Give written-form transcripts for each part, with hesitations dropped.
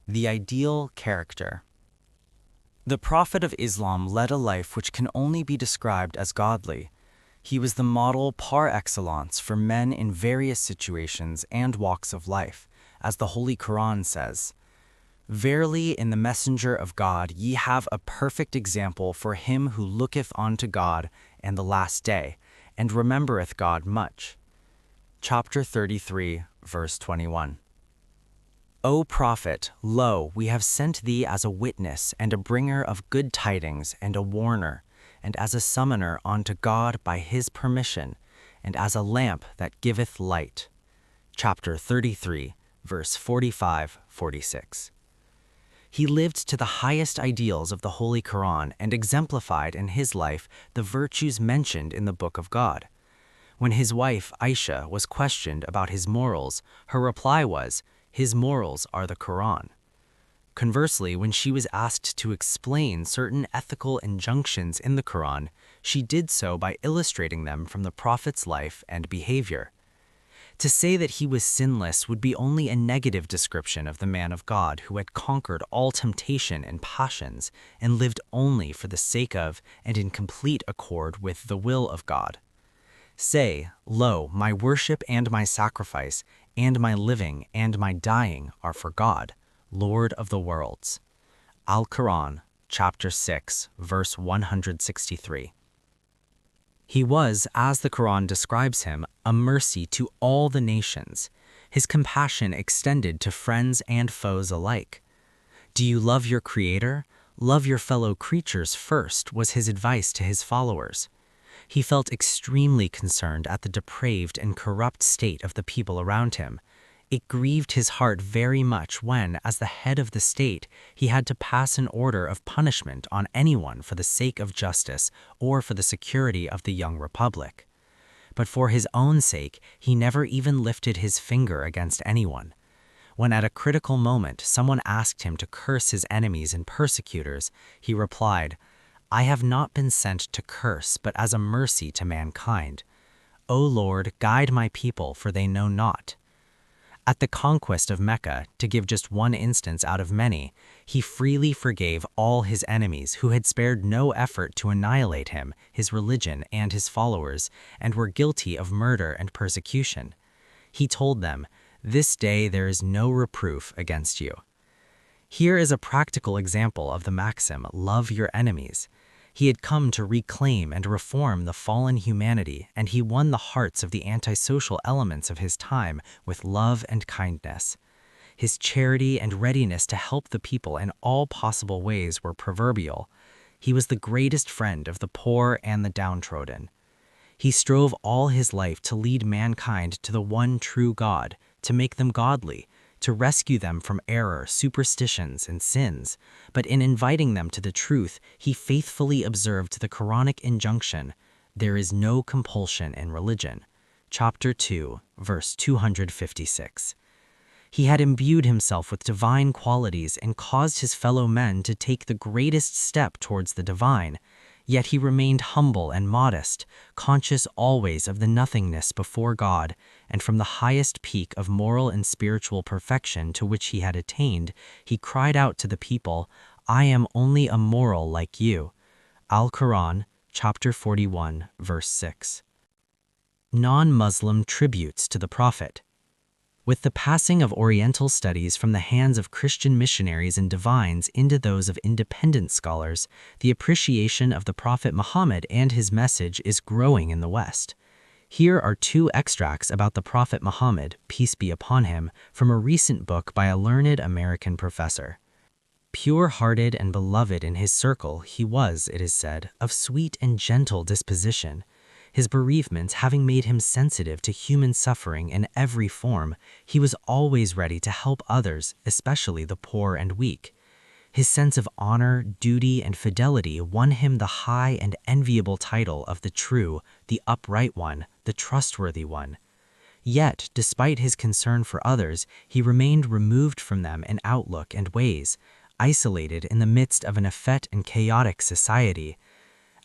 The ideal character. The Prophet of Islam led a life which can only be described as godly. He was the model par excellence for men in various situations and walks of life, as the Holy Quran says, "Verily in the Messenger of God ye have a perfect example for him who looketh unto God and the last day, and remembereth God much." Chapter 33, verse 21. O Prophet, lo, we have sent thee as a witness and a bringer of good tidings and a warner, and as a summoner unto God by his permission, and as a lamp that giveth light. Chapter 33, verse 45-46. He lived to the highest ideals of the Holy Quran and exemplified in his life the virtues mentioned in the Book of God. When his wife, Aisha, was questioned about his morals, her reply was, "His morals are the Quran." Conversely, when she was asked to explain certain ethical injunctions in the Quran, she did so by illustrating them from the Prophet's life and behavior. To say that he was sinless would be only a negative description of the man of God who had conquered all temptation and passions and lived only for the sake of and in complete accord with the will of God. Say, lo, my worship and my sacrifice, and my living and my dying are for God, Lord of the worlds. Al-Quran, chapter 6, verse 163. He was, as the Quran describes him, a mercy to all the nations. His compassion extended to friends and foes alike. Do you love your Creator? Love your fellow creatures first, was his advice to his followers. He felt extremely concerned at the depraved and corrupt state of the people around him. It grieved his heart very much when, as the head of the state, he had to pass an order of punishment on anyone for the sake of justice or for the security of the young republic. But for his own sake, he never even lifted his finger against anyone. When at a critical moment someone asked him to curse his enemies and persecutors, he replied, "I have not been sent to curse, but as a mercy to mankind. O Lord, guide my people, for they know not." At the conquest of Mecca, to give just one instance out of many, he freely forgave all his enemies who had spared no effort to annihilate him, his religion, and his followers, and were guilty of murder and persecution. He told them, "This day there is no reproof against you." Here is a practical example of the maxim, "Love your enemies." He had come to reclaim and reform the fallen humanity, and he won the hearts of the antisocial elements of his time with love and kindness. His charity and readiness to help the people in all possible ways were proverbial. He was the greatest friend of the poor and the downtrodden. He strove all his life to lead mankind to the one true God, to make them godly, to rescue them from error, superstitions, and sins, but in inviting them to the truth, he faithfully observed the Quranic injunction, "There is no compulsion in religion." Chapter 2, verse 256. He had imbued himself with divine qualities and caused his fellow men to take the greatest step towards the divine, yet he remained humble and modest, conscious always of the nothingness before God, and from the highest peak of moral and spiritual perfection to which he had attained, he cried out to the people, "I am only a mortal like you." Al-Quran, chapter 41, verse 6. Non-Muslim tributes to the Prophet. With the passing of Oriental studies from the hands of Christian missionaries and divines into those of independent scholars, the appreciation of the Prophet Muhammad and his message is growing in the West. Here are two extracts about the Prophet Muhammad, peace be upon him, from a recent book by a learned American professor. Pure-hearted and beloved in his circle, he was, it is said, of sweet and gentle disposition. His bereavements having made him sensitive to human suffering in every form, he was always ready to help others, especially the poor and weak. His sense of honor, duty, and fidelity won him the high and enviable title of the true, the upright one, the trustworthy one. Yet, despite his concern for others, he remained removed from them in outlook and ways, isolated in the midst of an effete and chaotic society.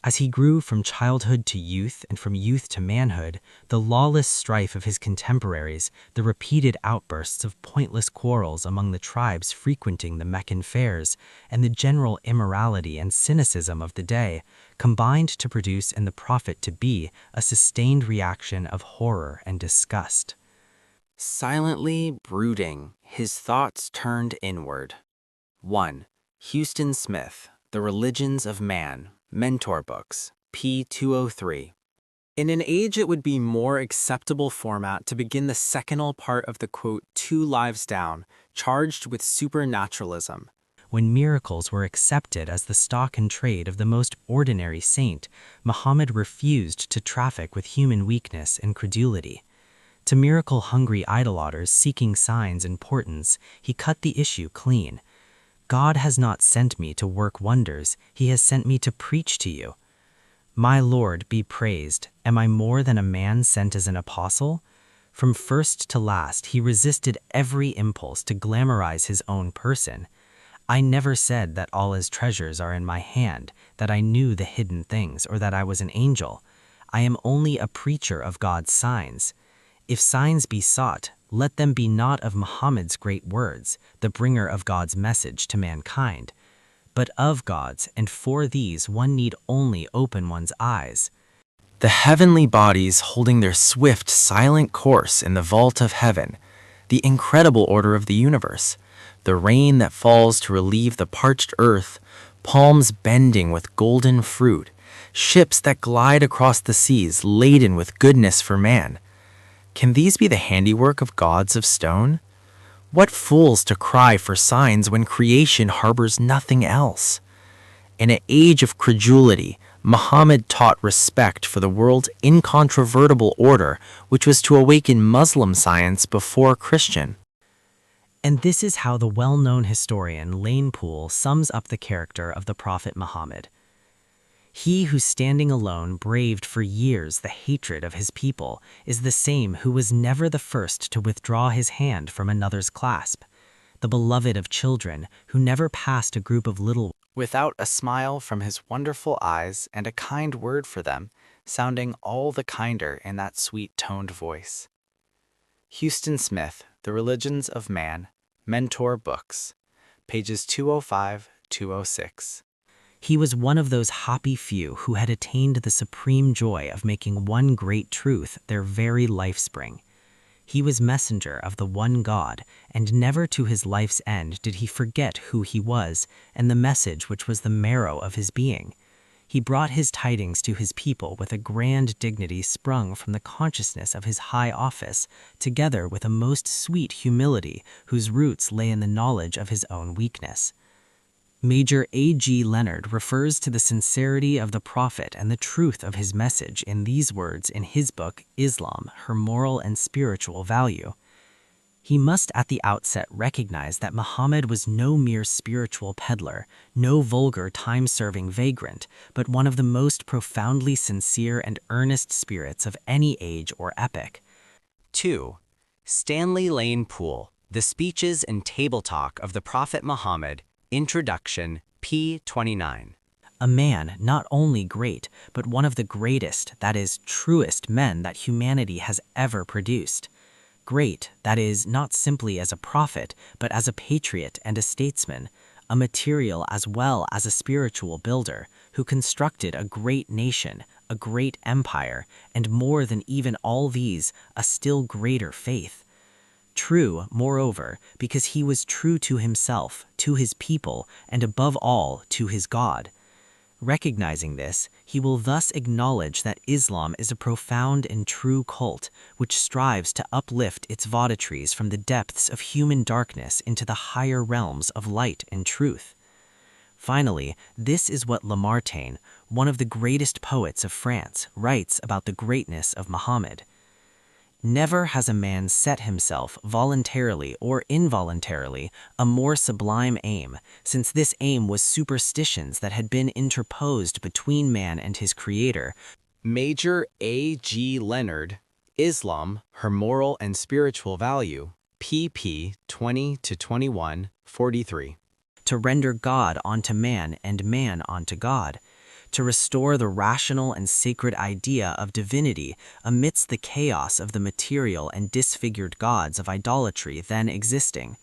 As he grew from childhood to youth and from youth to manhood, the lawless strife of his contemporaries, the repeated outbursts of pointless quarrels among the tribes frequenting the Meccan fairs, and the general immorality and cynicism of the day, combined to produce in the prophet-to-be a sustained reaction of horror and disgust. Silently brooding, his thoughts turned inward. 1. Houston Smith, The Religions of Man, Mentor Books, p. 203. In an age it would be more acceptable format to begin the secondal part of the quote 2 lives down, charged with supernaturalism. When miracles were accepted as the stock and trade of the most ordinary saint, Muhammad refused to traffic with human weakness and credulity. To miracle-hungry idolaters seeking signs and portents, he cut the issue clean. God has not sent me to work wonders, he has sent me to preach to you. My Lord be praised, am I more than a man sent as an apostle? From first to last, he resisted every impulse to glamorize his own person. I never said that all his treasures are in my hand, that I knew the hidden things, or that I was an angel. I am only a preacher of God's signs. If signs be sought, let them be not of Muhammad's great words, the bringer of God's message to mankind, but of God's, and for these one need only open one's eyes. The heavenly bodies holding their swift, silent course in the vault of heaven, the incredible order of the universe, the rain that falls to relieve the parched earth, palms bending with golden fruit, ships that glide across the seas laden with goodness for man. Can these be the handiwork of gods of stone? What fools to cry for signs when creation harbors nothing else? In an age of credulity, Muhammad taught respect for the world's incontrovertible order, which was to awaken Muslim science before Christian. And this is how the well-known historian Lane Poole sums up the character of the Prophet Muhammad. He who standing alone braved for years the hatred of his people is the same who was never the first to withdraw his hand from another's clasp, the beloved of children who never passed a group of little without a smile from his wonderful eyes and a kind word for them, sounding all the kinder in that sweet-toned voice. Houston Smith, The Religions of Man, Mentor Books, pages 205-206. He was one of those happy few who had attained the supreme joy of making one great truth their very lifespring. He was messenger of the one God, and never to his life's end did he forget who he was and the message which was the marrow of his being. He brought his tidings to his people with a grand dignity sprung from the consciousness of his high office, together with a most sweet humility whose roots lay in the knowledge of his own weakness. Major A.G. Leonard refers to the sincerity of the Prophet and the truth of his message in these words in his book, Islam, Her Moral and Spiritual Value. He must at the outset recognize that Muhammad was no mere spiritual peddler, no vulgar time-serving vagrant, but one of the most profoundly sincere and earnest spirits of any age or epoch. 2. Stanley Lane Poole, The Speeches and Table Talk of the Prophet Muhammad, Introduction, p. 29. A man not only great, but one of the greatest, that is, truest men that humanity has ever produced. Great, that is, not simply as a prophet, but as a patriot and a statesman, a material as well as a spiritual builder, who constructed a great nation, a great empire, and more than even all these, a still greater faith. True, moreover, because he was true to himself, to his people, and above all, to his God. Recognizing this, he will thus acknowledge that Islam is a profound and true cult, which strives to uplift its votaries from the depths of human darkness into the higher realms of light and truth. Finally, this is what Lamartine, one of the greatest poets of France, writes about the greatness of Muhammad. Never has a man set himself, voluntarily or involuntarily, a more sublime aim, since this aim was superstitions that had been interposed between man and his Creator. Major A.G. Leonard, Islam, Her Moral and Spiritual Value, pp. 20-21, 43. To render God unto man and man unto God, to restore the rational and sacred idea of divinity amidst the chaos of the material and disfigured gods of idolatry then existing.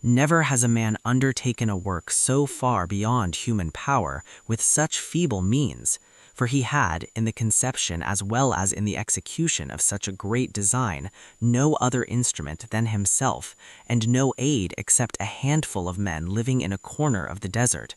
Never has a man undertaken a work so far beyond human power with such feeble means, for he had, in the conception as well as in the execution of such a great design, no other instrument than himself, and no aid except a handful of men living in a corner of the desert.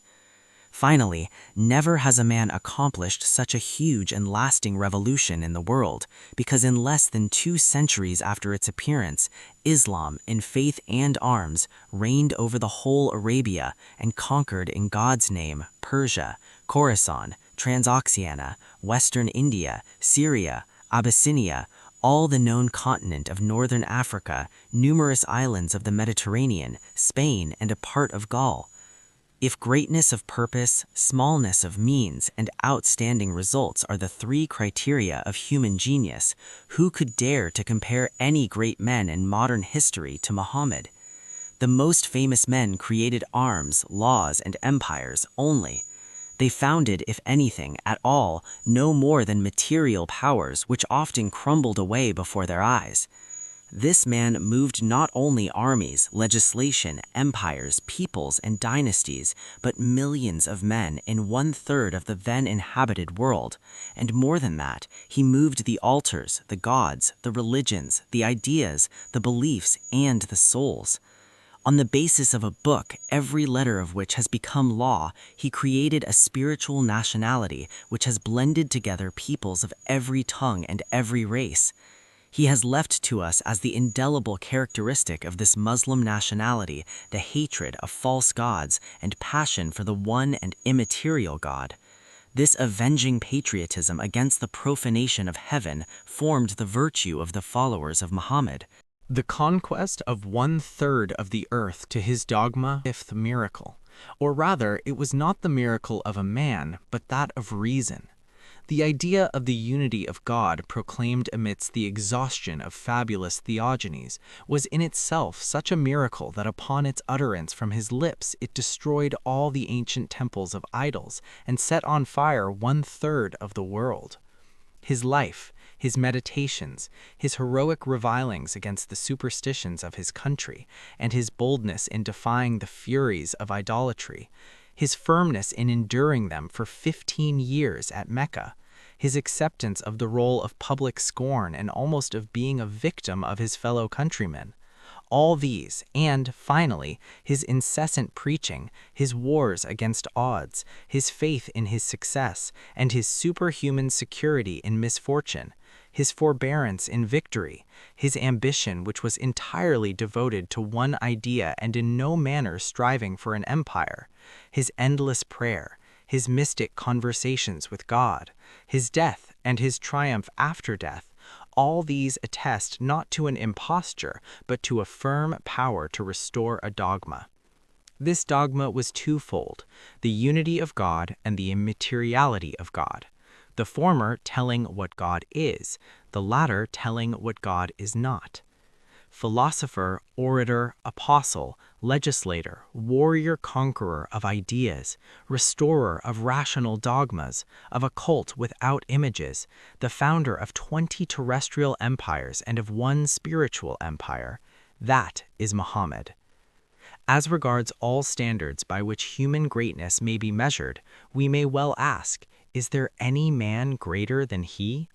Finally, never has a man accomplished such a huge and lasting revolution in the world, because in less than 2 centuries after its appearance, Islam, in faith and arms, reigned over the whole Arabia and conquered in God's name Persia, Khorasan, Transoxiana, Western India, Syria, Abyssinia, all the known continent of northern Africa, numerous islands of the Mediterranean, Spain, and a part of Gaul. If greatness of purpose, smallness of means, and outstanding results are the 3 criteria of human genius, who could dare to compare any great men in modern history to Muhammad? The most famous men created arms, laws, and empires only. They founded, if anything, at all, no more than material powers which often crumbled away before their eyes. This man moved not only armies, legislation, empires, peoples, and dynasties, but millions of men in 1/3 of the then inhabited world, and more than that, he moved the altars, the gods, the religions, the ideas, the beliefs, and the souls. On the basis of a book, every letter of which has become law, he created a spiritual nationality which has blended together peoples of every tongue and every race. He has left to us as the indelible characteristic of this Muslim nationality the hatred of false gods and passion for the one and immaterial God. This avenging patriotism against the profanation of heaven formed the virtue of the followers of Muhammad. The conquest of 1/3 of the earth to his dogma, fifth miracle. Or rather, it was not the miracle of a man, but that of reason. The idea of the unity of God proclaimed amidst the exhaustion of fabulous theogonies was in itself such a miracle that upon its utterance from his lips it destroyed all the ancient temples of idols and set on fire 1/3 of the world. His life, his meditations, his heroic revilings against the superstitions of his country, and his boldness in defying the furies of idolatry, his firmness in enduring them for 15 years at Mecca, his acceptance of the role of public scorn and almost of being a victim of his fellow countrymen. All these, and, finally, his incessant preaching, his wars against odds, his faith in his success, and his superhuman security in misfortune, his forbearance in victory, his ambition which was entirely devoted to one idea and in no manner striving for an empire, his endless prayer, his mystic conversations with God, his death and his triumph after death, all these attest not to an imposture, but to a firm power to restore a dogma. This dogma was twofold, the unity of God and the immateriality of God, the former telling what God is, the latter telling what God is not. Philosopher, orator, apostle, legislator, warrior-conqueror of ideas, restorer of rational dogmas, of a cult without images, the founder of 20 terrestrial empires and of one spiritual empire, that is Muhammad. As regards all standards by which human greatness may be measured, we may well ask, is there any man greater than he?